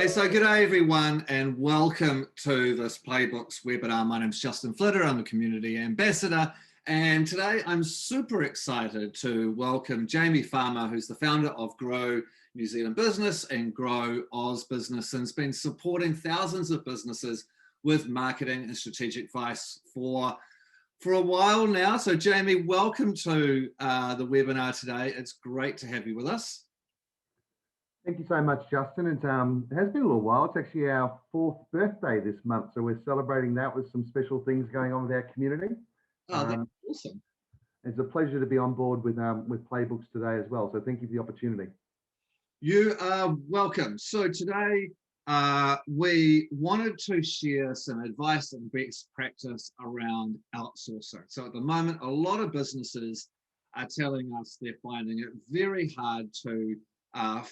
Hey, so good day everyone and welcome to this Playbooks webinar. My name is Justin Flitter, I'm a community ambassador, and today I'm super excited to welcome Jamie Farmer, who's the founder of Grow New Zealand Business and Grow Oz Business, and has been supporting thousands of businesses with marketing and strategic advice for a while now. So Jamie, welcome to the webinar today. It's great to have you with us. Thank you so much, Justin. It has been a little while. It's actually our 4th birthday this month, so we're celebrating that with some special things going on with our community. Oh, that's awesome. It's a pleasure to be on board with Playbooks today as well, so thank you for the opportunity. You are welcome. So today we wanted to share some advice and best practice around outsourcing. So at the moment, a lot of businesses are telling us they're finding it very hard to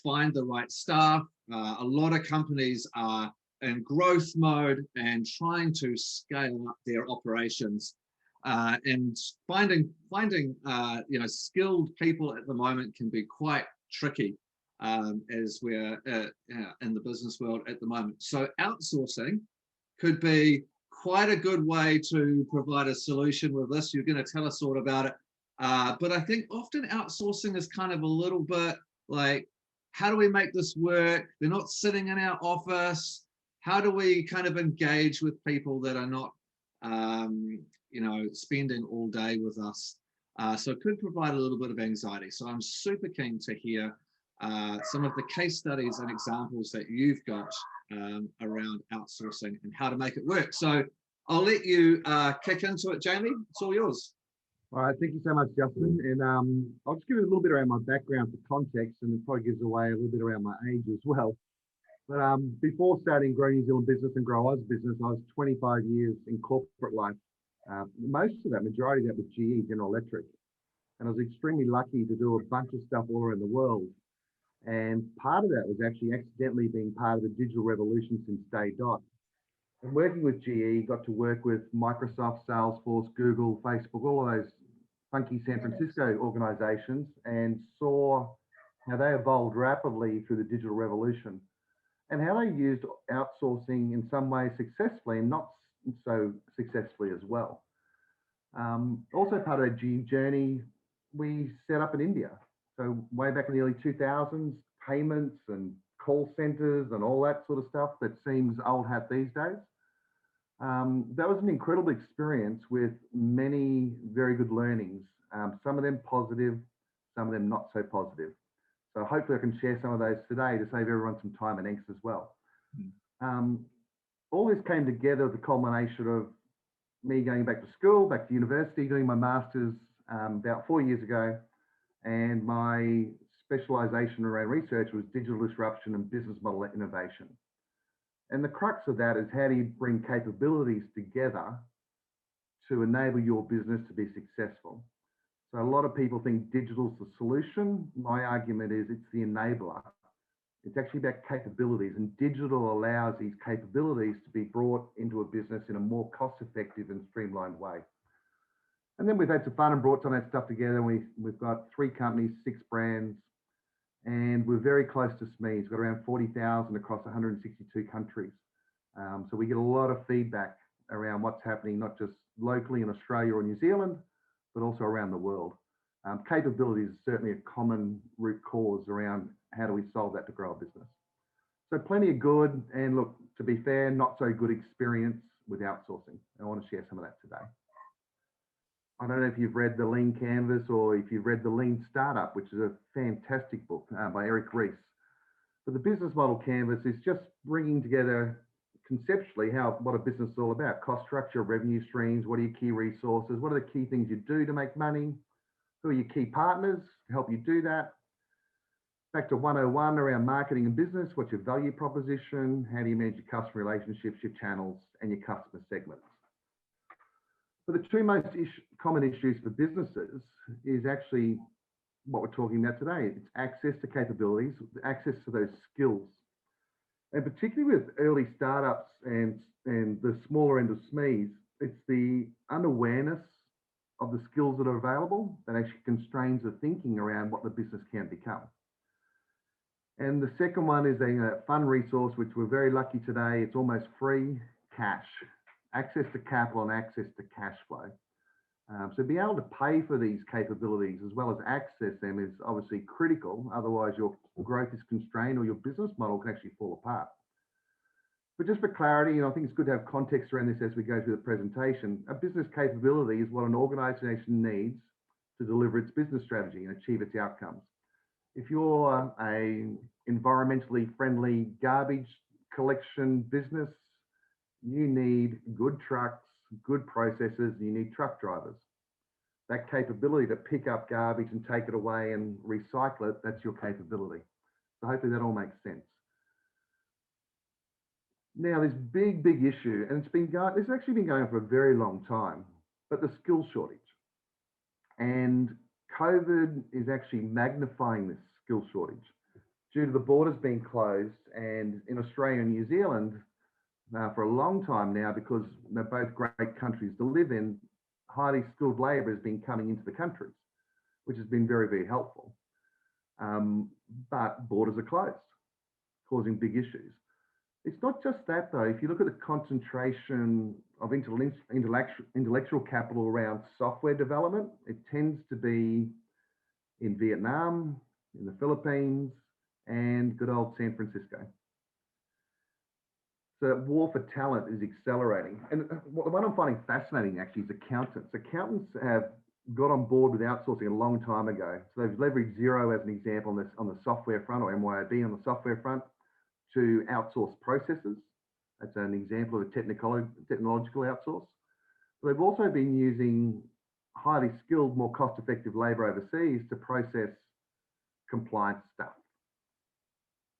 find the right staff. A lot of companies are in growth mode and trying to scale up their operations, and finding skilled people at the moment can be quite tricky as we're in the business world at the moment. So outsourcing could be quite a good way to provide a solution with this. You're going to tell us all about it, but I think often outsourcing is kind of a little bit like, how do we make this work? They're not sitting in our office. How do we kind of engage with people that are not, spending all day with us? So it could provide a little bit of anxiety. So I'm super keen to hear some of the case studies and examples that you've got around outsourcing and how to make it work. So I'll let you kick into it, Jamie. It's all yours. All right, thank you so much, Justin. And I'll just give you a little bit around my background for context, and it probably gives away a little bit around my age as well. But before starting Grow New Zealand Business and Grow Oz Business, I was 25 years in corporate life. Most of that, majority of that was GE, General Electric. And I was extremely lucky to do a bunch of stuff all around the world. And part of that was actually accidentally being part of the digital revolution since day dot. And working with GE, got to work with Microsoft, Salesforce, Google, Facebook, all of those funky San Francisco organizations, and saw how they evolved rapidly through the digital revolution and how they used outsourcing in some ways successfully and not so successfully as well. Also part of our GE journey, we set up in India. So way back in the early 2000s, payments and call centers and all that sort of stuff that seems old hat these days. That was an incredible experience with many very good learnings, some of them positive, some of them not so positive. So hopefully I can share some of those today to save everyone some time and angst as well. All this came together with the culmination of me going back to school, back to university, doing my master's about 4 years ago, and my specialization around research was digital disruption and business model innovation. And the crux of that is, how do you bring capabilities together to enable your business to be successful? So a lot of people think digital's the solution. My argument is it's the enabler. It's actually about capabilities, and digital allows these capabilities to be brought into a business in a more cost-effective and streamlined way. And then we've had some fun and brought some of that stuff together. We've got 3 companies, 6 brands, and we're very close to SMEs. We've got around 40,000 across 162 countries. So we get a lot of feedback around what's happening, not just locally in Australia or New Zealand, but also around the world. Capabilities is certainly a common root cause around how do we solve that to grow a business. So plenty of good, and look, to be fair, not so good experience with outsourcing. I want to share some of that today. I don't know if you've read The Lean Canvas or if you've read The Lean Startup, which is a fantastic book by Eric Ries. But the business model canvas is just bringing together conceptually what a business is all about: cost structure, revenue streams, what are your key resources, what are the key things you do to make money, who are your key partners to help you do that. Back to 101 around marketing and business, what's your value proposition, how do you manage your customer relationships, your channels, and your customer segments. But the 2 most common issues for businesses is actually what we're talking about today. It's access to capabilities, access to those skills. And particularly with early startups and the smaller end of SMEs, it's the unawareness of the skills that are available that actually constrains the thinking around what the business can become. And the second one is a fun resource, which we're very lucky today. It's almost free: cash, access to capital and access to cash flow. So being able to pay for these capabilities as well as access them is obviously critical. Otherwise, your growth is constrained or your business model can actually fall apart. But just for clarity, and I think it's good to have context around this as we go through the presentation, a business capability is what an organization needs to deliver its business strategy and achieve its outcomes. If you're a environmentally friendly garbage collection business, you need good trucks, good processes, you need truck drivers. That capability to pick up garbage and take it away and recycle it, that's your capability. So hopefully that all makes sense. Now, this big issue, and this has actually been going on for a very long time, but the skill shortage. And COVID is actually magnifying this skill shortage due to the borders being closed, and in Australia and New Zealand for a long time now, because they're both great countries to live in, highly skilled labour has been coming into the countries, which has been very helpful. But borders are closed, causing big issues. It's not just that though. If you look at the concentration of intellectual capital around software development, it tends to be in Vietnam, in the Philippines, and good old San Francisco. So that war for talent is accelerating. And the one I'm finding fascinating actually is accountants. Accountants have got on board with outsourcing a long time ago. So they've leveraged Xero as an example on the software front, or MYOB on the software front, to outsource processes. That's an example of a technological outsource. But they've also been using highly skilled, more cost-effective labour overseas to process compliance stuff.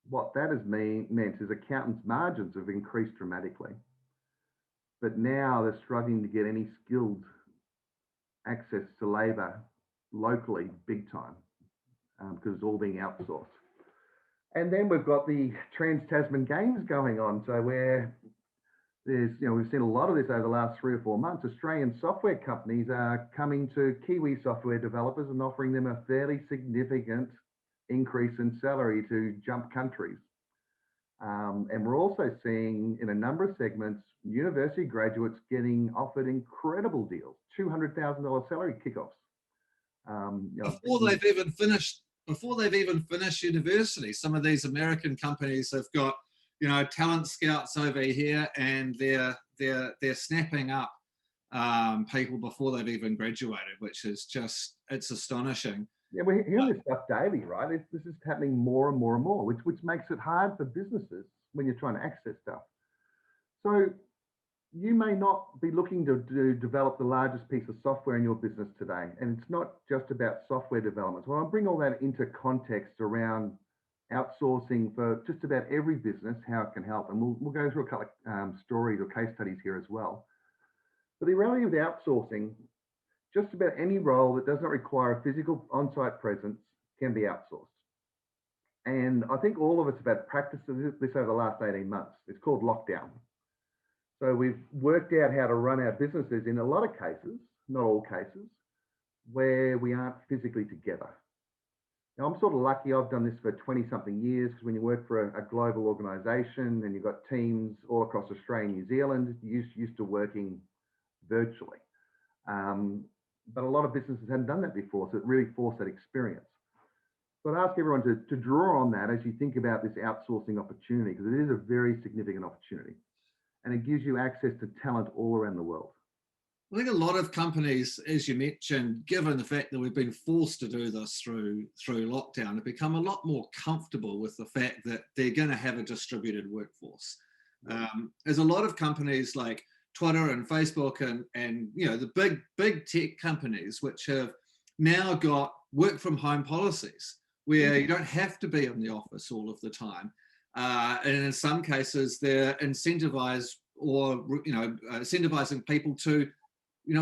What that has meant is accountants' margins have increased dramatically. But now they're struggling to get any skilled access to labour locally big time because it's all being outsourced. And then we've got the Trans-Tasman Games going on. So where there's, we've seen a lot of this over the last 3 or 4 months. Australian software companies are coming to Kiwi software developers and offering them a fairly significant increase in salary to jump countries. And we're also seeing in a number of segments, university graduates getting offered incredible deals, $200,000 salary kickoffs. Before they've even finished university. Some of these American companies have got, talent scouts over here, and they're snapping up people before they've even graduated, which is it's astonishing. Yeah, we're hearing this stuff daily, right? This is happening more and more and more, which makes it hard for businesses when you're trying to access stuff. So you may not be looking to develop the largest piece of software in your business today. And it's not just about software development. So I'll bring all that into context around outsourcing for just about every business, how it can help. And we'll go through a couple of stories or case studies here as well. But the reality of the outsourcing, just about any role that does not require a physical on-site presence can be outsourced. And I think all of us have had practice of this over the last 18 months. It's called lockdown. So we've worked out how to run our businesses in a lot of cases, not all cases, where we aren't physically together. Now, I'm sort of lucky. I've done this for 20-something years, because when you work for a global organisation and you've got teams all across Australia and New Zealand, you're used to working virtually. But a lot of businesses hadn't done that before, so it really forced that experience. So I'd ask everyone to draw on that as you think about this outsourcing opportunity, because it is a very significant opportunity. And it gives you access to talent all around the world. I think a lot of companies, as you mentioned, given the fact that we've been forced to do this through lockdown, have become a lot more comfortable with the fact that they're going to have a distributed workforce. There's a lot of companies like Twitter and Facebook and the big tech companies, which have now got work from home policies where you don't have to be in the office all of the time. And in some cases, they're incentivized incentivizing people to,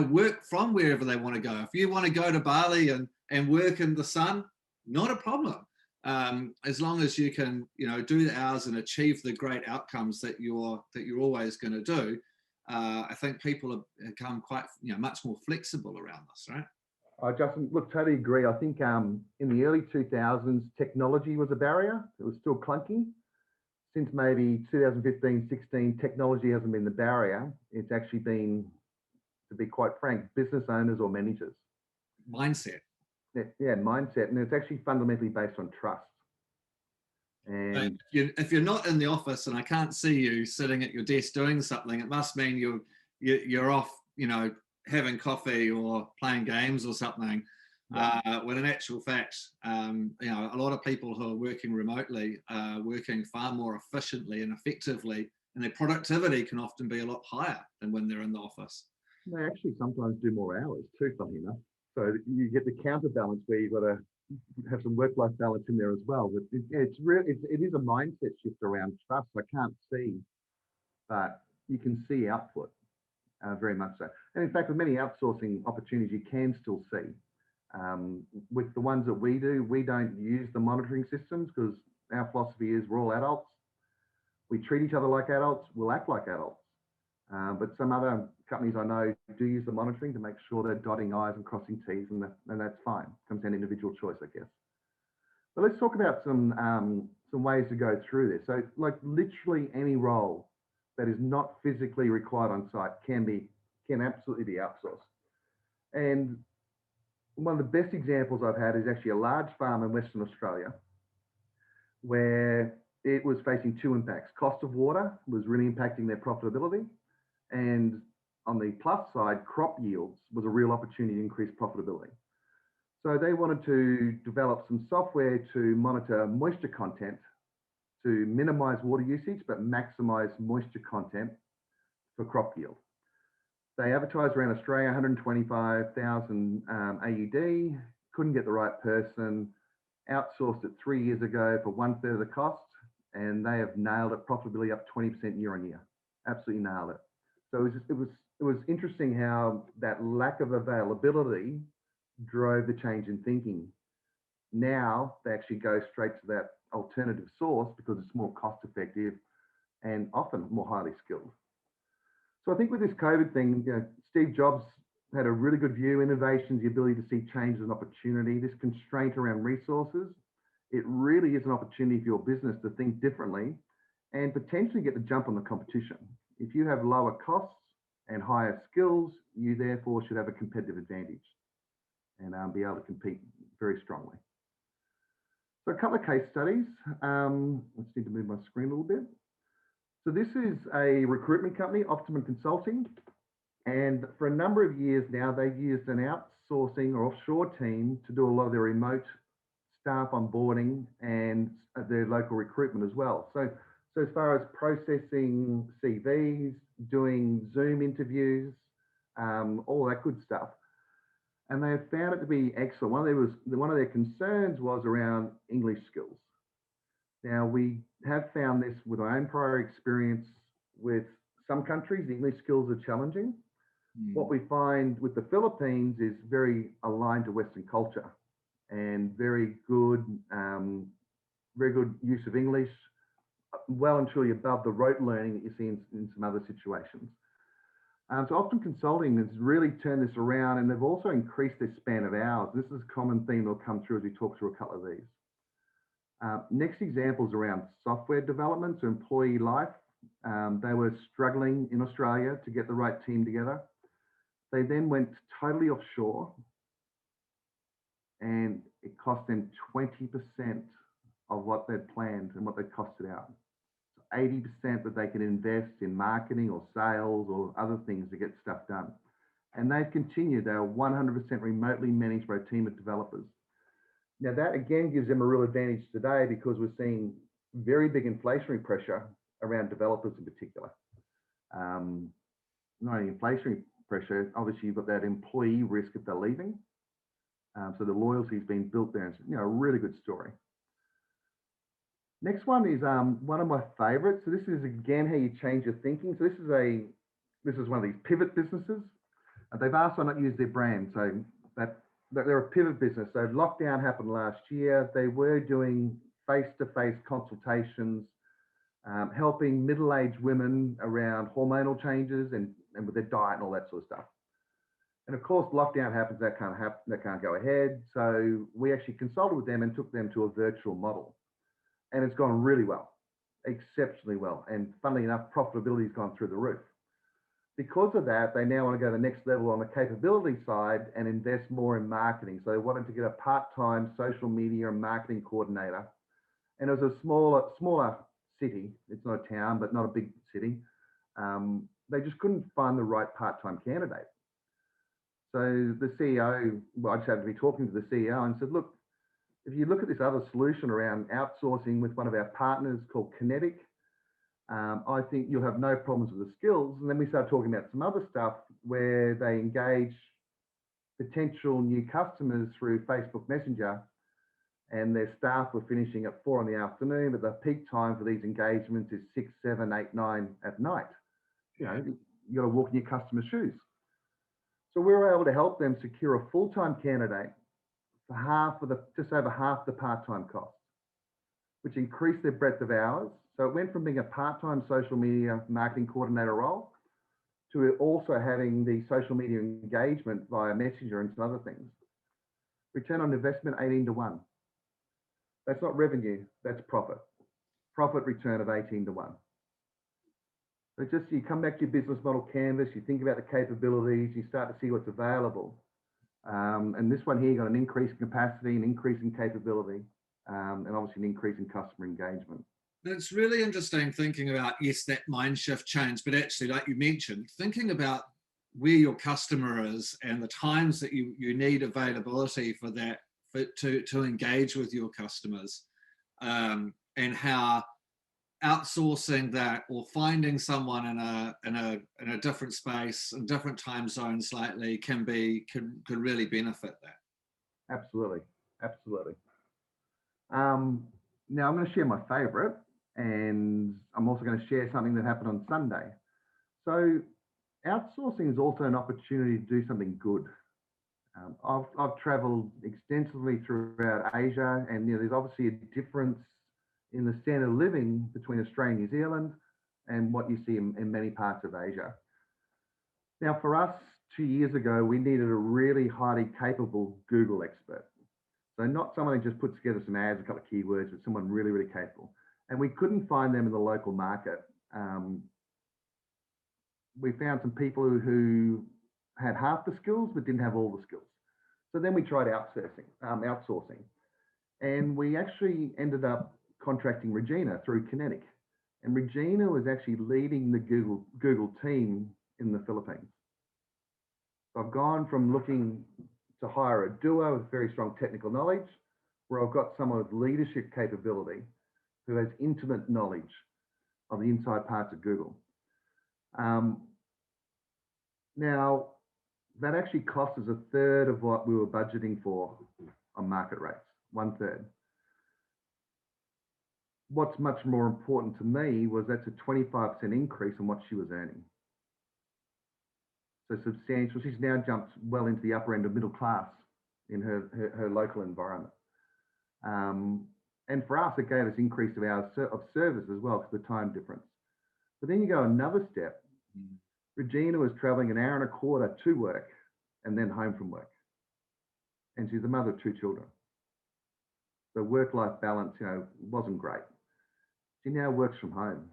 work from wherever they want to go. If you want to go to Bali and work in the sun, not a problem. As long as you can, do the hours and achieve the great outcomes that you're always going to do. I think people have become quite, much more flexible around this, right? I just look, totally agree. I think in the early 2000s, technology was a barrier. It was still clunky. Since maybe 2015, 16, technology hasn't been the barrier. It's actually been, to be quite frank, business owners or managers. Mindset. Yeah, mindset. And it's actually fundamentally based on trust. And If you're not in the office and I can't see you sitting at your desk doing something, it must mean you're off, having coffee or playing games or something. Yeah. When in actual fact, a lot of people who are working remotely are working far more efficiently and effectively, and their productivity can often be a lot higher than when they're in the office. They actually sometimes do more hours too, funny enough. So you get the counterbalance where you've got to have some work-life balance in there as well. But it is a mindset shift around trust. I can't see, but you can see output, very much so. And in fact, with many outsourcing opportunities, you can still see. With the ones that we do, we don't use the monitoring systems because our philosophy is we're all adults. We treat each other like adults. We'll act like adults. But some other companies I know do use the monitoring to make sure they're dotting I's and crossing T's, and that's fine. It comes down to individual choice, I guess. But let's talk about some ways to go through this. So, like literally any role that is not physically required on site can absolutely be outsourced. And one of the best examples I've had is actually a large farm in Western Australia where it was facing two impacts. Cost of water was really impacting their profitability. And on the plus side, crop yields was a real opportunity to increase profitability. So they wanted to develop some software to monitor moisture content to minimize water usage, but maximize moisture content for crop yield. They advertised around Australia, 125,000 AUD, couldn't get the right person, outsourced it 3 years ago for 1/3 of the cost, and they have nailed it, profitability up 20% year on year. Absolutely nailed it. So it was interesting how that lack of availability drove the change in thinking. Now they actually go straight to that alternative source because it's more cost effective and often more highly skilled. So I think with this COVID thing, Steve Jobs had a really good view. Innovations, the ability to see change as an opportunity. This constraint around resources, it really is an opportunity for your business to think differently and potentially get the jump on the competition. If you have lower costs and higher skills, you therefore should have a competitive advantage and be able to compete very strongly. So a couple of case studies. Let's need to move my screen a little bit. So this is a recruitment company, Optimum Consulting. And for a number of years now, they've used an outsourcing or offshore team to do a lot of their remote staff onboarding and their local recruitment as well. So as far as processing CVs, doing Zoom interviews, all that good stuff. And they have found it to be excellent. One of their concerns was around English skills. Now, we have found this with our own prior experience with some countries, the English skills are challenging. What we find with the Philippines is very aligned to Western culture and very good use of English, well and truly above the rote learning that you see in some other situations. So Optimum Consulting has really turned this around, and they've also increased their span of hours. This is a common theme that'll come through as we talk through a couple of these. Next example is around software development, so employee life. They were struggling in Australia to get the right team together. They then went totally offshore, and it cost them 20% of what they'd planned and what they costed out. So 80% that they could invest in marketing or sales or other things to get stuff done. And they've continued. They are 100% remotely managed by a team of developers. Now that again gives them a real advantage today because we're seeing very big inflationary pressure around developers in particular. Not only inflationary pressure, obviously you've got that employee risk if they're leaving. So the loyalty's been built there. It's a really good story. Next one is one of my favorites. So this is again how you change your thinking. So this is one of these pivot businesses. They've asked I not use their brand, so that they're a pivot business. So lockdown happened last year. They were doing face-to-face consultations, helping middle-aged women around hormonal changes and with their diet and all that sort of stuff. And of course, lockdown happens, that can't happen, that can't go ahead. So we actually consulted with them and took them to a virtual model. And it's gone really well, exceptionally well. And funnily enough, profitability's gone through the roof. Because of that, they now want to go to the next level on the capability side and invest more in marketing. So they wanted to get a part-time social media and marketing coordinator. And it was a smaller city. It's not a town, but not a big city. They just couldn't find the right part-time candidate. So the CEO, well, I just happened to be talking to the CEO and said, look, if you look at this other solution around outsourcing with one of our partners called Kinetic, I think you'll have no problems with the skills. And then we started talking about some other stuff where they engage potential new customers through Facebook Messenger, and their staff were finishing at 4 in the afternoon, but the peak time for these engagements is 6, 7, 8, 9 at night. You know, you got to walk in your customer's shoes. So we were able to help them secure a full-time candidate for just over half the part-time cost, which increased their breadth of hours. So it went from being a part-time social media marketing coordinator role to also having the social media engagement via Messenger and some other things. Return on investment, 18 to 1. That's not revenue, that's profit. Profit return of 18 to 1. So just you come back to your business model canvas, you think about the capabilities, you start to see what's available. And this one here got an increase in capacity, an increase in capability, and obviously an increase in customer engagement. It's really interesting thinking about, yes, that mind shift change, but actually, like you mentioned, thinking about where your customer is and the times that you need availability for that, to engage with your customers, and how outsourcing that or finding someone in a different space and different time zone slightly can really benefit that. Absolutely, absolutely. Now I'm going to share my favorite, and I'm also going to share something that happened on Sunday. So outsourcing is also an opportunity to do something good. I've traveled extensively throughout Asia, and there's obviously a difference in the standard of living between Australia and New Zealand and what you see in many parts of Asia. Now, for us, 2 years ago, we needed a really highly capable Google expert. So not someone who just puts together some ads, a couple of keywords, but someone really, really capable. And we couldn't find them in the local market. We found some people who had half the skills, but didn't have all the skills. So then we tried outsourcing. And we actually ended up contracting Regina through Kinetic. And Regina was actually leading the Google team in the Philippines. So I've gone from looking to hire a doer with very strong technical knowledge, where I've got someone with leadership capability who has intimate knowledge of the inside parts of Google. Now, that actually cost us 1/3 of what we were budgeting for on market rates, 1/3. What's much more important to me was that's a 25% increase on what she was earning. So substantial. She's now jumped well into the upper end of middle class in her local environment. And for us, it gave us increase of hours of service as well because of the time difference. But then you go another step. Regina was traveling 1 hour and a quarter to work and then home from work. And she's a mother of 2 children. So work-life balance, wasn't great. She now works from home,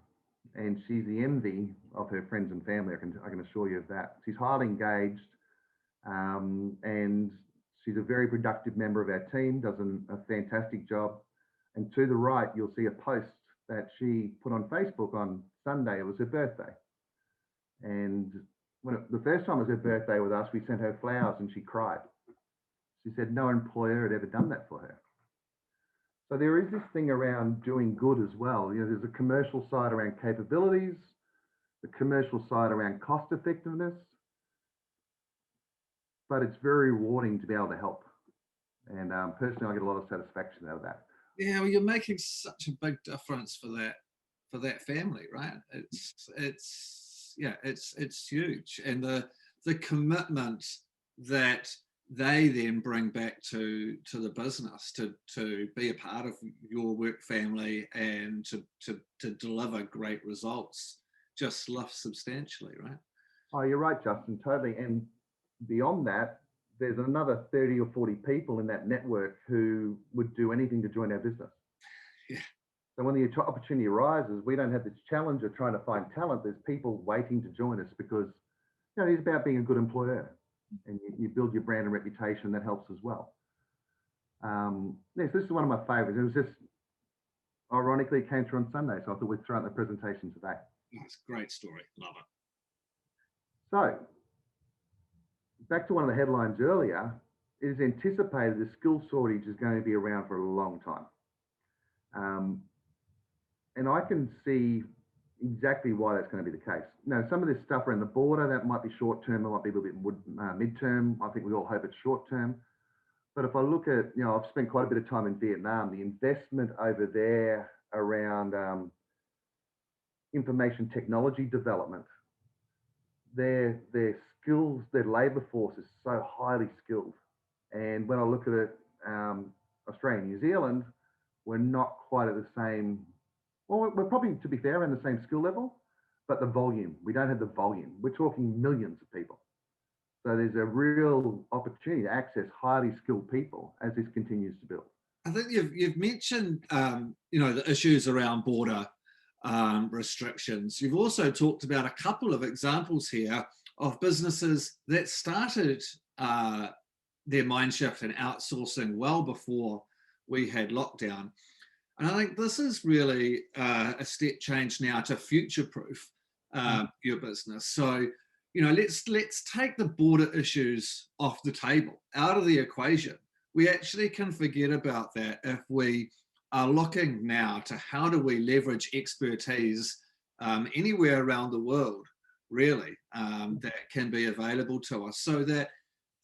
and she's the envy of her friends and family. I can assure you of that. She's highly engaged, and she's a very productive member of our team, does a fantastic job. And to the right, you'll see a post that she put on Facebook on Sunday. It was her birthday. And the first time it was her birthday with us, we sent her flowers and she cried. She said no employer had ever done that for her. So there is this thing around doing good as well. There's a commercial side around capabilities, the commercial side around cost effectiveness, but it's very rewarding to be able to help. And personally, I get a lot of satisfaction out of that. Yeah, well, you're making such a big difference for that family, right? It's huge, and the commitment that they then bring back to the business to be a part of your work family and to deliver great results just lifts substantially, right? Oh, you're right, Justin, totally. And beyond that, there's another 30 or 40 people in that network who would do anything to join our business. Yeah. So when the opportunity arises, we don't have this challenge of trying to find talent. There's people waiting to join us because, you know, it's about being a good employer, and you build your brand and reputation. That helps as well. Yes, this is one of my favorites. It was just, ironically, it came through on Sunday, so I thought we'd throw out the presentation today. That's a great story. Love it. So, back to one of the headlines earlier, it is anticipated the skill shortage is going to be around for a long time. And I can see exactly why that's going to be the case. Now, some of this stuff around the border, that might be short term, it might be a little bit mid-term. I think we all hope it's short term. But if I look at, you know, I've spent quite a bit of time in Vietnam, the investment over there around information technology development, their skills, their labour force is so highly skilled. And when I look at it, Australia and New Zealand, we're not quite at the same, well, we're probably, to be fair, in the same skill level, but the volume, we don't have the volume. We're talking millions of people. So there's a real opportunity to access highly skilled people as this continues to build. I think you've mentioned, you know, the issues around border restrictions. You've also talked about a couple of examples here of businesses that started their mind shift and outsourcing well before we had lockdown. And I think this is really a step change now to future-proof your business. So, you know, let's take the border issues off the table, out of the equation. We actually can forget about that if we are looking now to how do we leverage expertise anywhere around the world, really, that can be available to us, so that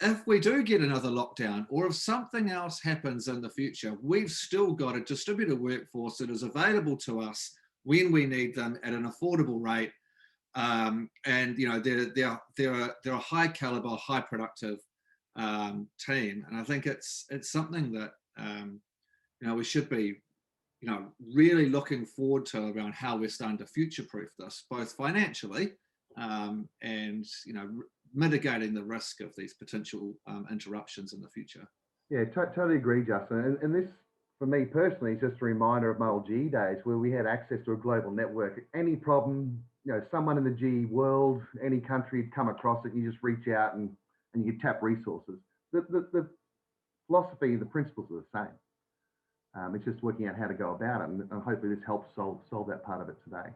if we do get another lockdown, or if something else happens in the future, we've still got a distributed workforce that is available to us when we need them at an affordable rate. And you know, they're a high caliber, high productive team, and I think it's something that you know, we should be, you know, really looking forward to around how we're starting to future-proof this, both financially and, you know, mitigating the risk of these potential interruptions in the future. Yeah, totally agree, Justin. And this, for me personally, is just a reminder of my old GE days where we had access to a global network. Any problem, you know, someone in the GE world, any country had come across it, you just reach out and you could tap resources. The philosophy, the principles are the same. It's just working out how to go about it, and hopefully this helps solve that part of it today.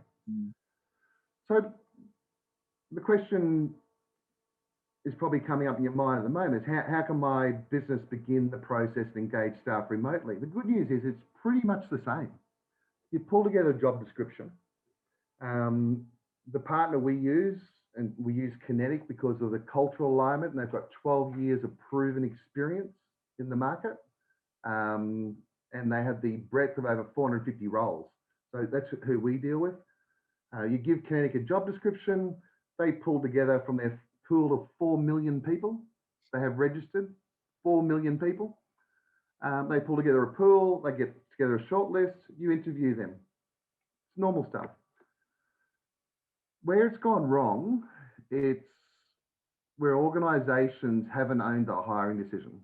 So the question is probably coming up in your mind at the moment is how can my business begin the process and engage staff remotely? The good news is it's pretty much the same. You pull together a job description. The partner we use, and we use Kinetic because of the cultural alignment, and they've got 12 years of proven experience in the market. And they have the breadth of over 450 roles. So that's who we deal with. You give Kinetic a job description, they pull together from their pool of 4 million people they have registered, 4 million people. They pull together a pool, they get together a short list, you interview them. It's normal stuff. Where it's gone wrong, it's where organizations haven't owned the hiring decision.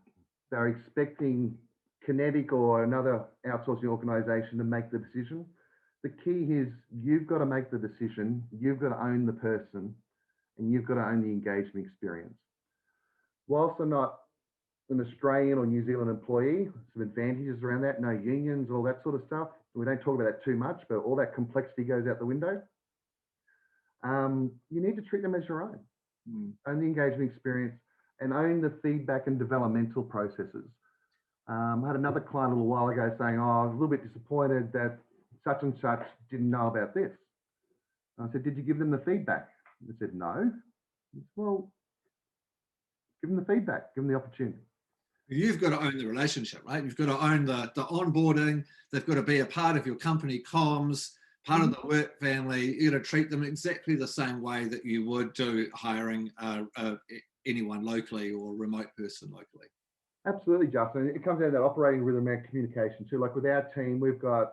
They're expecting Kinetic or another outsourcing organization to make the decision. The key is you've got to make the decision, you've got to own the person, and you've got to own the engagement experience. Whilst they're not an Australian or New Zealand employee, some advantages around that, no unions, all that sort of stuff. We don't talk about that too much, but all that complexity goes out the window. You need to treat them as your own. Own the engagement experience and own the feedback and developmental processes. I had another client a little while ago saying, oh, I was a little bit disappointed that such and such didn't know about this. And I said, did you give them the feedback? They said, no. Said, well, give them the feedback, give them the opportunity. You've got to own the relationship, right? You've got to own the onboarding. They've got to be a part of your company comms, part of the work family. You've got to treat them exactly the same way that you would do hiring anyone locally or a remote person locally. Absolutely, Justin. It comes down to that operating rhythm and communication too. Like with our team, we've got,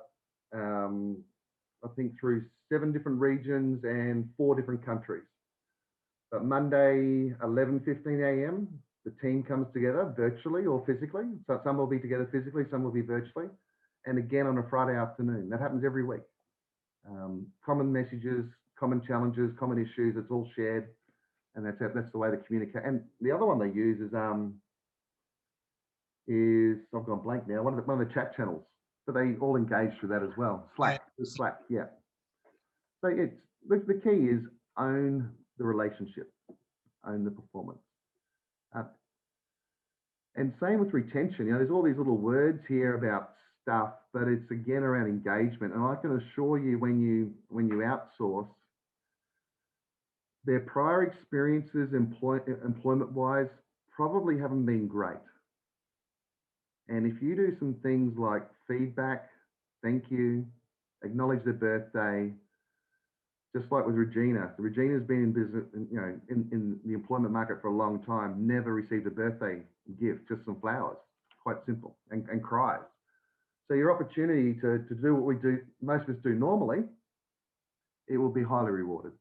I think, through 7 different regions and 4 different countries. But Monday, 11:15 a.m., the team comes together virtually or physically. So some will be together physically, some will be virtually. And again on a Friday afternoon. That happens every week. Common messages, common challenges, common issues, it's all shared. And that's the way they communicate. And the other one they use is I've gone blank now, one of the chat channels. But they all engage through that as well. Slack, yeah. So it's the key is own the relationship, own the performance. And same with retention. There's all these little words here about stuff, but it's again around engagement. And I can assure you, when you outsource, their prior experiences employment-wise probably haven't been great. And if you do some things like feedback, thank you, acknowledge their birthday, just like with Regina's been in business, in the employment market for a long time, never received a birthday gift, just some flowers, quite simple, and cries. So your opportunity to do what most of us do normally, it will be highly rewarded.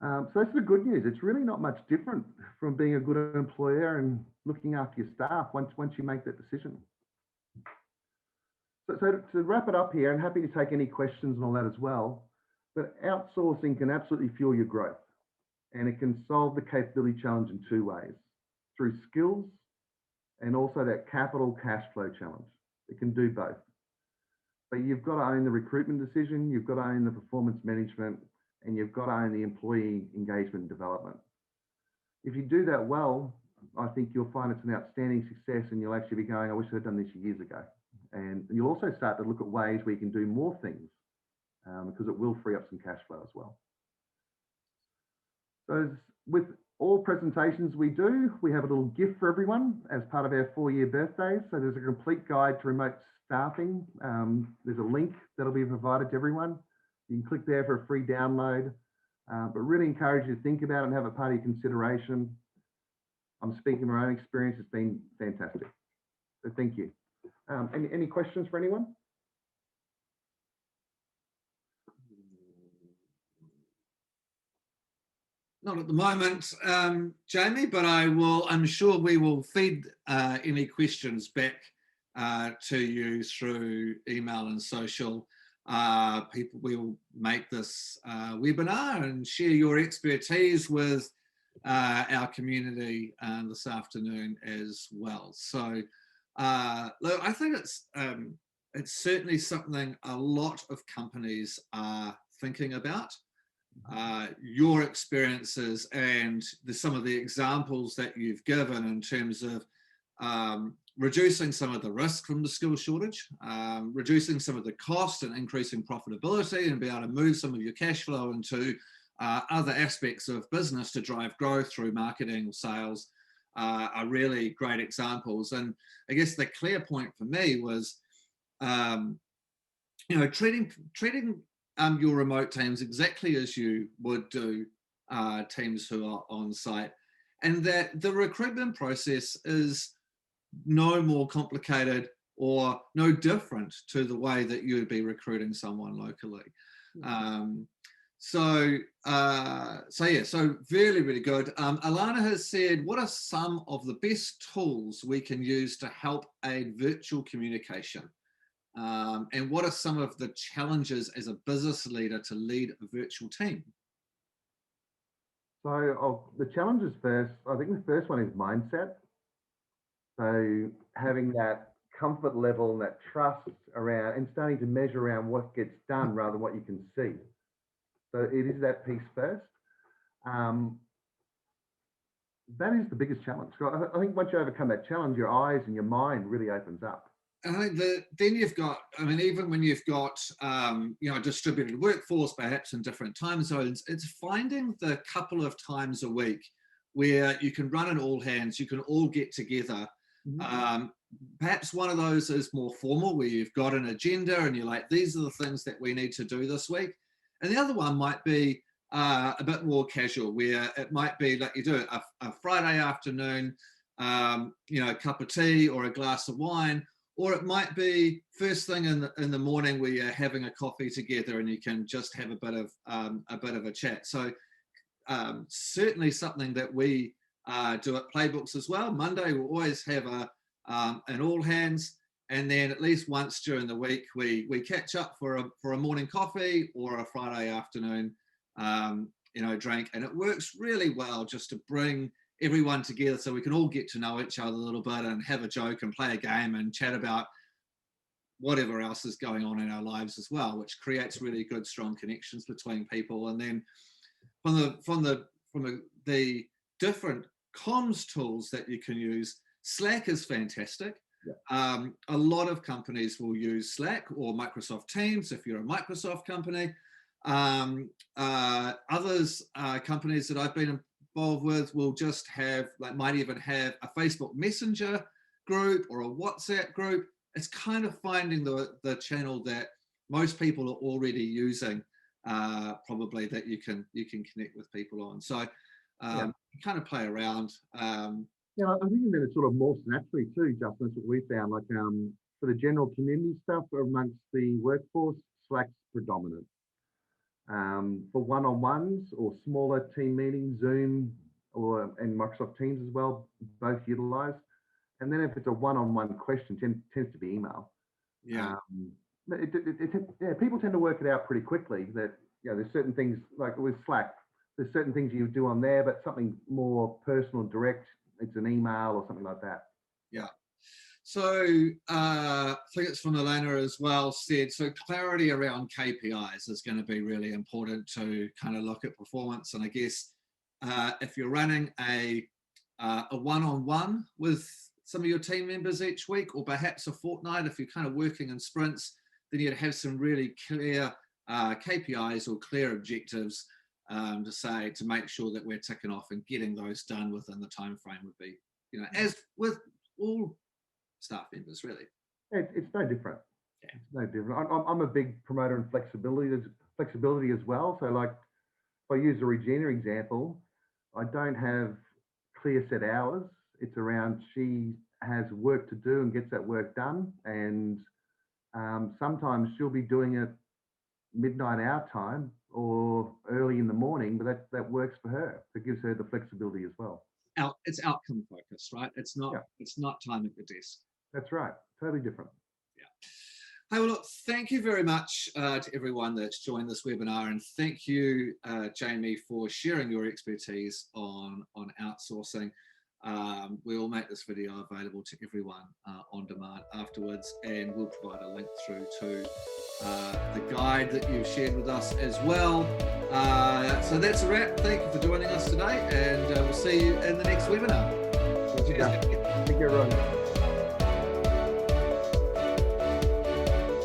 So that's the good news. It's really not much different from being a good employer and looking after your staff once you make that decision. So to wrap it up here, I'm happy to take any questions and all that as well. But outsourcing can absolutely fuel your growth, and it can solve the capability challenge in two ways: through skills and also that capital cash flow challenge. It can do both. But you've got to own the recruitment decision, you've got to own the performance management, and you've got to own the employee engagement and development. If you do that well, I think you'll find it's an outstanding success, and you'll actually be going, I wish I'd done this years ago. And you'll also start to look at ways where you can do more things, because it will free up some cash flow as well. So with all presentations we do, we have a little gift for everyone as part of our 4-year birthdays. So there's a complete guide to remote staffing. There's a link that'll be provided to everyone. You can click there for a free download, but really encourage you to think about it and have it part of your consideration. I'm speaking from my own experience. It's been fantastic. So thank you. Any questions for anyone? Not at the moment, Jamie, but I'm sure we will feed any questions back to you through email and social. We will make this webinar and share your expertise with our community this afternoon as well. So look, I think it's certainly something a lot of companies are thinking about. Your experiences and some of the examples that you've given in terms of reducing some of the risk from the skill shortage, reducing some of the cost and increasing profitability, and be able to move some of your cash flow into other aspects of business to drive growth through marketing or sales are really great examples. And I guess the clear point for me was, treating your remote teams exactly as you would do teams who are on site, and that the recruitment process is no more complicated or no different to the way that you would be recruiting someone locally. So really, really good. Alana has said, what are some of the best tools we can use to help aid virtual communication? And what are some of the challenges as a business leader to lead a virtual team? So the challenges first, I think the first one is mindset. So having that comfort level and that trust around and starting to measure around what gets done rather than what you can see. So it is that piece first. That is the biggest challenge. I think once you overcome that challenge, your eyes and your mind really opens up. I think then you've got, even when you've got, a distributed workforce, perhaps in different time zones, it's finding the couple of times a week where you can run an all hands, you can all get together. Perhaps one of those is more formal, where you've got an agenda and you're like, these are the things that we need to do this week. And the other one might be a bit more casual, where it might be like you do a Friday afternoon, a cup of tea or a glass of wine. Or it might be first thing in the morning where you're having a coffee together and you can just have a bit of a chat. So certainly something that we do at Playbooks as well. Monday we'll always have an all hands, and then at least once during the week we catch up for a morning coffee or a Friday afternoon drink, and it works really well just to bring everyone together so we can all get to know each other a little bit and have a joke and play a game and chat about whatever else is going on in our lives as well, which creates really good, strong connections between people. And then from the different comms tools that you can use, Slack is fantastic. Yeah. A lot of companies will use Slack or Microsoft Teams if you're a Microsoft company. Others companies that I've been involved with will just have, might even have a Facebook Messenger group or a WhatsApp group. It's kind of finding the channel that most people are already using, probably, that you can connect with people on. So you kind of play around. Yeah, I think that it sort of morphs naturally too, Justin. That's what we found. Like for the general community stuff amongst the workforce, Slack's predominant. For one-on-ones or smaller team meetings, Zoom and Microsoft Teams as well, both utilised. And then if it's a one-on-one question, tends to be email. Yeah. People tend to work it out pretty quickly that, there's certain things, like with Slack, there's certain things you do on there, but something more personal, direct, it's an email or something like that. Yeah. So I think it's from Elena as well said, so clarity around KPIs is going to be really important to kind of look at performance. And I guess if you're running a one-on-one with some of your team members each week, or perhaps a fortnight, if you're kind of working in sprints, then you'd have some really clear KPIs or clear objectives to make sure that we're ticking off and getting those done within the time frame would be, as with all staff members, really. It's no different. Yeah. It's no different. I'm a big promoter in flexibility as well. So like, if I use the Regina example, I don't have clear set hours. It's around she has work to do and gets that work done. And sometimes she'll be doing it midnight our time or early in the morning, but that works for her. It gives her the flexibility as well. It's outcome focused, right? It's not time at the desk. That's right. Totally different. Yeah. Hey, well, look, thank you very much to everyone that's joined this webinar, and thank you, Jamie, for sharing your expertise on outsourcing. We'll make this video available to everyone on demand afterwards, and we'll provide a link through to the guide that you've shared with us as well. So that's a wrap. Thank you for joining us today, and we'll see you in the next webinar. Thank you, everyone.